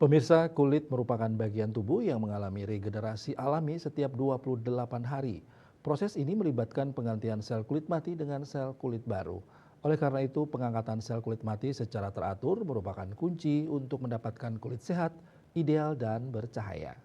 Pemirsa, kulit merupakan bagian tubuh yang mengalami regenerasi alami setiap 28 hari. Proses ini melibatkan penggantian sel kulit mati dengan sel kulit baru. Oleh karena itu, pengangkatan sel kulit mati secara teratur merupakan kunci untuk mendapatkan kulit sehat, ideal, dan bercahaya.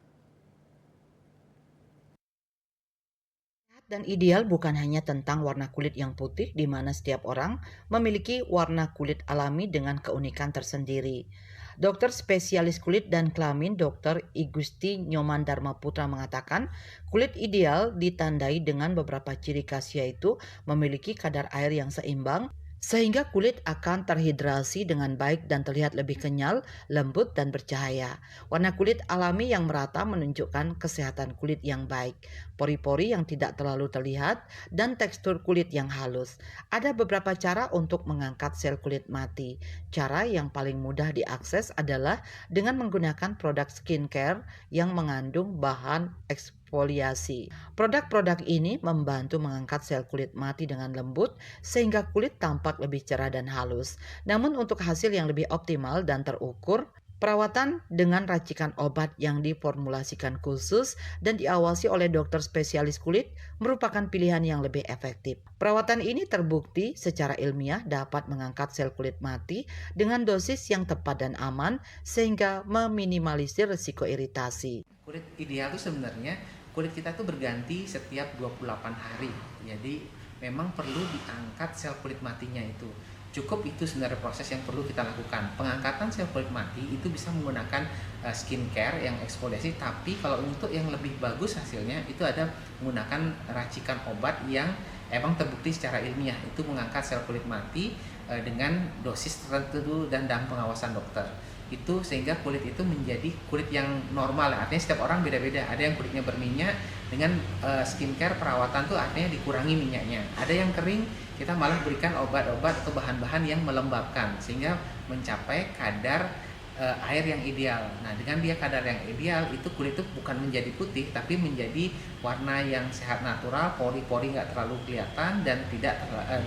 Sehat dan ideal bukan hanya tentang warna kulit yang putih, di mana setiap orang memiliki warna kulit alami dengan keunikan tersendiri. Dokter spesialis kulit dan kelamin Dr. Igusti Nyoman Dharma Putra mengatakan, kulit ideal ditandai dengan beberapa ciri khas, yaitu memiliki kadar air yang seimbang, sehingga kulit akan terhidrasi dengan baik dan terlihat lebih kenyal, lembut, dan bercahaya. Warna kulit alami yang merata menunjukkan kesehatan kulit yang baik, pori-pori yang tidak terlalu terlihat, dan tekstur kulit yang halus. Ada beberapa cara untuk mengangkat sel kulit mati. Cara yang paling mudah diakses adalah dengan menggunakan produk skincare yang mengandung bahan eksfoliasi. Produk-produk ini membantu mengangkat sel kulit mati dengan lembut sehingga kulit tampak lebih cerah dan halus. Namun untuk hasil yang lebih optimal dan terukur, perawatan dengan racikan obat yang diformulasikan khusus dan diawasi oleh dokter spesialis kulit merupakan pilihan yang lebih efektif. Perawatan ini terbukti secara ilmiah dapat mengangkat sel kulit mati dengan dosis yang tepat dan aman sehingga meminimalisir risiko iritasi. Kulit ideal itu sebenarnya kulit kita tuh berganti setiap 28 hari. Jadi memang perlu diangkat sel kulit matinya itu. Cukup itu sebenarnya proses yang perlu kita lakukan. Pengangkatan sel kulit mati itu bisa menggunakan skincare yang eksfoliasi, tapi kalau untuk yang lebih bagus hasilnya itu ada menggunakan racikan obat yang emang terbukti secara ilmiah itu mengangkat sel kulit mati dengan dosis tertentu dan dalam pengawasan dokter itu, sehingga kulit itu menjadi kulit yang normal. Artinya setiap orang beda-beda, ada yang kulitnya berminyak dengan skincare perawatan tuh artinya dikurangi minyaknya, ada yang kering kita malah berikan obat-obat atau bahan-bahan yang melembabkan sehingga mencapai kadar air yang ideal. Nah, dengan dia kadar yang ideal itu kulit itu bukan menjadi putih tapi menjadi warna yang sehat natural, pori-pori nggak terlalu kelihatan dan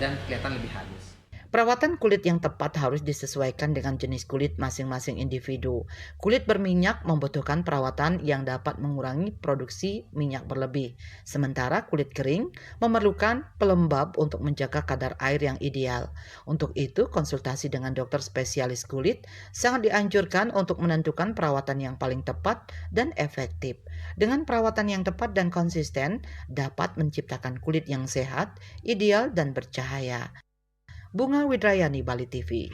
dan kelihatan lebih halus. Perawatan kulit yang tepat harus disesuaikan dengan jenis kulit masing-masing individu. Kulit berminyak membutuhkan perawatan yang dapat mengurangi produksi minyak berlebih, sementara kulit kering memerlukan pelembab untuk menjaga kadar air yang ideal. Untuk itu, konsultasi dengan dokter spesialis kulit sangat dianjurkan untuk menentukan perawatan yang paling tepat dan efektif. Dengan perawatan yang tepat dan konsisten, dapat menciptakan kulit yang sehat, ideal, dan bercahaya. Bunga Widrayani, Bali TV.